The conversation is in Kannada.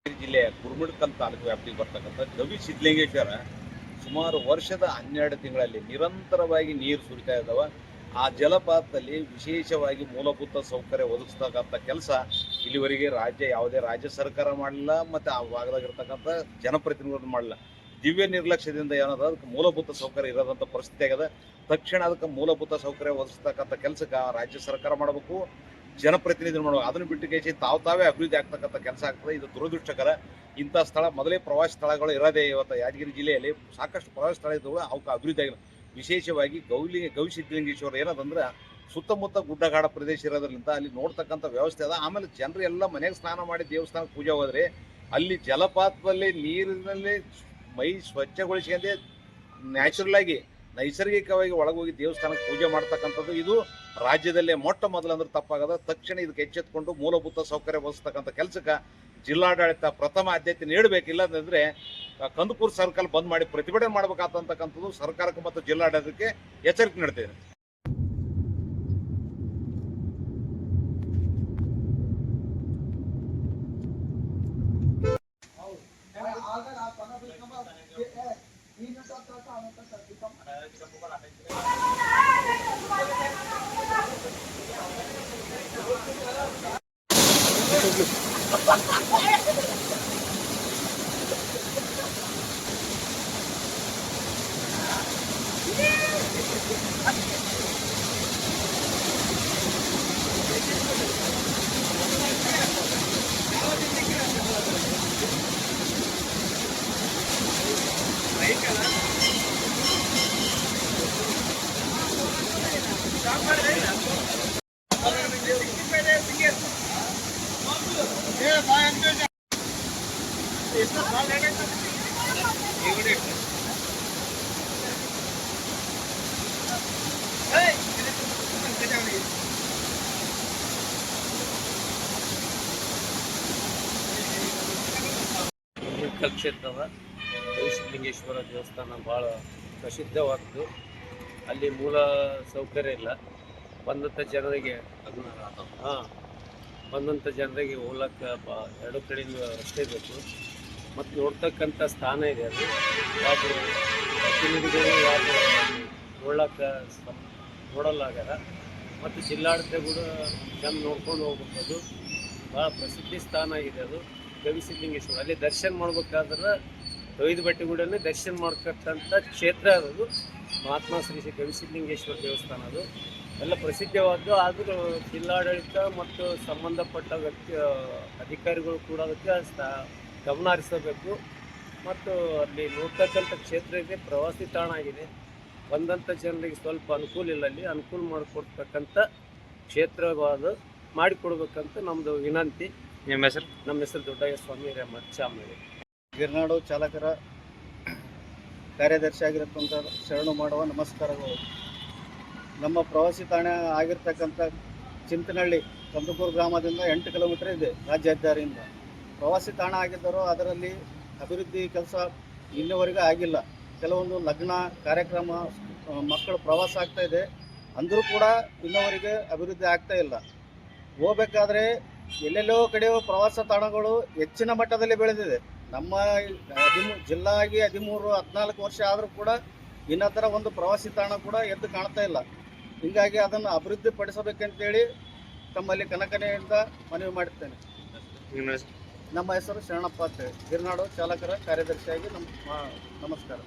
ಜಿಲ್ಲೆಯ ಕುರುಮುಡ್ಕಲ್ ತಾಲೂಕು ವ್ಯಾಪ್ತಿಗೆ ಬರ್ತಕ್ಕಂಥ ಗವಿ ಸಿದ್ಧಲಿಂಗೇಶ್ವರ ಸುಮಾರು ವರ್ಷದ 12 ತಿಂಗಳಲ್ಲಿ ನಿರಂತರವಾಗಿ ನೀರು ಸುರಿತಾ ಇದ್ದಾವೆ. ಆ ಜಲಪಾತದಲ್ಲಿ ವಿಶೇಷವಾಗಿ ಮೂಲಭೂತ ಸೌಕರ್ಯ ಒದಗಿಸ್ತಕ್ಕಂಥ ಕೆಲಸ ಇಲ್ಲಿವರೆಗೆ ಯಾವುದೇ ರಾಜ್ಯ ಸರ್ಕಾರ ಮಾಡಲಿಲ್ಲ, ಮತ್ತು ಆ ಭಾಗದಾಗಿರ್ತಕ್ಕಂಥ ಜನಪ್ರತಿನಿಧಿಗಳು ಮಾಡಲಿಲ್ಲ. ದಿವ್ಯ ನಿರ್ಲಕ್ಷ್ಯದಿಂದ ಏನದ ಅದಕ್ಕೆ ಮೂಲಭೂತ ಸೌಕರ್ಯ ಇರೋದಂಥ ಪರಿಸ್ಥಿತಿ ಆಗದ. ತಕ್ಷಣ ಅದಕ್ಕೆ ಮೂಲಭೂತ ಸೌಕರ್ಯ ಒದಗಿಸ್ತಕ್ಕಂಥ ಕೆಲಸಕ್ಕೆ ರಾಜ್ಯ ಸರ್ಕಾರ ಮಾಡಬೇಕು, ಜನಪ್ರತಿನಿಧಿಗಳು ಮಾಡಬೇಕು. ಅದನ್ನು ಬಿಟ್ಟು ಕೇಸಿ ತಾವೇ ಅಭಿವೃದ್ಧಿ ಆಗ್ತಕ್ಕಂಥ ಕೆಲಸ ಆಗ್ತದೆ. ಇದು ದುರದೃಷ್ಟಕರ. ಇಂಥ ಸ್ಥಳ ಮೊದಲೇ ಪ್ರವಾಸಿ ಸ್ಥಳಗಳು ಇರೋದೇ. ಇವತ್ತು ಯಾದಗಿರಿ ಜಿಲ್ಲೆಯಲ್ಲಿ ಸಾಕಷ್ಟು ಪ್ರವಾಸಿ ಸ್ಥಳ ಇದ್ದವು, ಅವಕ್ಕೆ ಅಭಿವೃದ್ಧಿ ಆಗಿಲ್ಲ. ವಿಶೇಷವಾಗಿ ಗವಿ ಸಿದ್ಧಲಿಂಗೇಶ್ವರ ಏನದಂದ್ರೆ ಸುತ್ತಮುತ್ತ ಗುಡ್ಡಗಾಡ ಪ್ರದೇಶ ಇರೋದ್ರಿಂದ ಅಲ್ಲಿ ನೋಡ್ತಕ್ಕಂಥ ವ್ಯವಸ್ಥೆ ಅದ. ಆಮೇಲೆ ಜನರು ಎಲ್ಲ ಮನೆಗೆ ಸ್ನಾನ ಮಾಡಿ ದೇವಸ್ಥಾನಕ್ಕೆ ಪೂಜೆ ಹೋದ್ರೆ ಅಲ್ಲಿ ಜಲಪಾತದಲ್ಲಿ ನೀರಿನಲ್ಲಿ ಮೈ ಸ್ವಚ್ಛಗೊಳಿಸ್ಕೊಂಡೆ ನ್ಯಾಚುರಲ್ ಆಗಿ ನೈಸರ್ಗಿಕವಾಗಿ ಒಳಗೋಗಿ ದೇವಸ್ಥಾನಕ್ಕೆ ಪೂಜೆ ಮಾಡ್ತಕ್ಕಂಥದ್ದು ಇದು ರಾಜ್ಯದಲ್ಲೇ ಮೊಟ್ಟ ಮೊದಲು ಅಂದ್ರೆ ತಪ್ಪಾಗದ. ತಕ್ಷಣ ಇದಕ್ಕೆ ಎಚ್ಚೆತ್ಕೊಂಡು ಮೂಲಭೂತ ಸೌಕರ್ಯ ಒದಗಿಸ್ತಕ್ಕಂಥ ಕೆಲಸಕ್ಕೆ ಜಿಲ್ಲಾಡಳಿತ ಪ್ರಥಮ ಆದ್ಯತೆ ನೀಡಬೇಕಿಲ್ಲ ಅಂತಂದ್ರೆ ಕಂದಕೂರು ಸರ್ಕಲ್ ಬಂದ್ ಮಾಡಿ ಪ್ರತಿಭಟನೆ ಮಾಡಬೇಕಾದಂತಕ್ಕಂಥದ್ದು ಸರ್ಕಾರಕ್ಕೆ ಮತ್ತು ಜಿಲ್ಲಾಡಳಿತಕ್ಕೆ ಎಚ್ಚರಿಕೆ ನೀಡ್ತೇನೆ. ಕ್ಷೇತ್ರದ ಗವಿ ಸಿದ್ಧಲಿಂಗೇಶ್ವರ ದೇವಸ್ಥಾನ ಭಾಳ ಪ್ರಸಿದ್ಧವಾದ್ದು. ಅಲ್ಲಿ ಮೂಲ ಸೌಕರ್ಯ ಇಲ್ಲ. ಬಂದಂಥ ಜನರಿಗೆ ಹೋಗ್ಲಿಕ್ಕೆ ಎರಡು ಕಡೆಯಿಂದ ರಸ್ತೆ ಬೇಕು ಮತ್ತು ನೋಡ್ತಕ್ಕಂಥ ಸ್ಥಾನ ಇದೆ. ಅದು ಯಾವುದು ಪ್ರತಿನಿಧಿಗಳು ಯಾವುದು ನೋಡಲಾಗ್ಯಾರ. ಮತ್ತು ಜಿಲ್ಲಾಡಳಿತ ಕೂಡ ಜನ ನೋಡ್ಕೊಂಡು ಹೋಗ್ಬೇಕು. ಭಾಳ ಪ್ರಸಿದ್ಧಿ ಸ್ಥಾನ ಆಗಿದೆ ಅದು ಗವಿ ಸಿದ್ಧಲಿಂಗೇಶ್ವರ. ಅಲ್ಲಿ ದರ್ಶನ ಮಾಡ್ಬೇಕಾದ್ರೆ ತೊಯ್ದು ಬಟ್ಟೆಗೂಡನೇ ದರ್ಶನ ಮಾಡ್ತಕ್ಕಂಥ ಕ್ಷೇತ್ರ ಅದು ಮಹಾತ್ಮ ಶ್ರೀ ಗವಿ ಸಿದ್ಧಲಿಂಗೇಶ್ವರ ದೇವಸ್ಥಾನ. ಅದು ಎಲ್ಲ ಪ್ರಸಿದ್ಧವಾದ್ದು. ಆದರೂ ಜಿಲ್ಲಾಡಳಿತ ಮತ್ತು ಸಂಬಂಧಪಟ್ಟ ಅಧಿಕಾರಿಗಳು ಕೂಡ ಅದಕ್ಕೆ ಗಮನ ಹರಿಸಬೇಕು. ಮತ್ತು ಅಲ್ಲಿ ನೋಡ್ತಕ್ಕಂಥ ಕ್ಷೇತ್ರ ಇದೆ, ಪ್ರವಾಸಿ ತಾಣ ಆಗಿದೆ. ಬಂದಂಥ ಜನರಿಗೆ ಸ್ವಲ್ಪ ಅನುಕೂಲ ಇಲ್ಲ. ಅಲ್ಲಿ ಅನುಕೂಲ ಮಾಡಿಕೊಡ್ತಕ್ಕಂಥ ಕ್ಷೇತ್ರವಾದ ಮಾಡಿಕೊಡ್ಬೇಕಂತ ನಮ್ಮದು ವಿನಂತಿ. ನಿಮ್ಮ ಹೆಸರು? ನಮ್ಮ ಹೆಸರು ದೊಡ್ಡಯ್ಯ ಸ್ವಾಮಿ ಚಾಮನಹಳ್ಳಿ. ಗಿರ್ನಾಡು ಚಾಲಕರ ಕಾರ್ಯದರ್ಶಿ ಆಗಿರತಕ್ಕಂಥ ಶರಣು ಮಾಡುವ ನಮಸ್ಕಾರಗಳು. ನಮ್ಮ ಪ್ರವಾಸಿ ತಾಣ ಆಗಿರ್ತಕ್ಕಂಥ ಚಿಂತನಹಳ್ಳಿ ಕಂದಕೂರು ಗ್ರಾಮದಿಂದ 8 ಕಿಲೋಮೀಟರ್ ಇದೆ ರಾಜ್ಯ ಹೆದ್ದಾರಿಯಿಂದ. ಪ್ರವಾಸಿ ತಾಣ ಆಗಿದ್ದರೂ ಅದರಲ್ಲಿ ಅಭಿವೃದ್ಧಿ ಕೆಲಸ ಇನ್ನುವರೆಗೂ ಆಗಿಲ್ಲ. ಕೆಲವೊಂದು ಲಗ್ನ ಕಾರ್ಯಕ್ರಮ, ಮಕ್ಕಳು ಪ್ರವಾಸ ಆಗ್ತಾ ಇದೆ, ಅಂದರೂ ಕೂಡ ಇನ್ನುವರೆಗೆ ಅಭಿವೃದ್ಧಿ ಆಗ್ತಾ ಇಲ್ಲ. ಹೋಗಬೇಕಾದ್ರೆ ಎಲ್ಲೆಲ್ಲೋ ಕಡೆ ಪ್ರವಾಸ ತಾಣಗಳು ಹೆಚ್ಚಿನ ಮಟ್ಟದಲ್ಲಿ ಬೆಳೆದಿದೆ. ನಮ್ಮ ಜಿಲ್ಲಾ ಆಗಿ 13-14 ವರ್ಷ ಆದರೂ ಕೂಡ ಇನ್ನತರ ಒಂದು ಪ್ರವಾಸಿ ತಾಣ ಕೂಡ ಎದ್ದು ಕಾಣ್ತಾ ಇಲ್ಲ. ಹೀಗಾಗಿ ಅದನ್ನು ಅಭಿವೃದ್ಧಿ ಪಡಿಸಬೇಕಂತೇಳಿ ತಮ್ಮಲ್ಲಿ ಕನಕನೆಯಿಂದ ಮನವಿ ಮಾಡುತ್ತೇನೆ. ನಮ್ಮ ಹೆಸರು ಶರಣಪ್ಪ ಅಂತೇಳಿ, ಗಿರ್ನಾಡು ಚಾಲಕರ ಕಾರ್ಯದರ್ಶಿಯಾಗಿ ನಮಸ್ಕಾರ.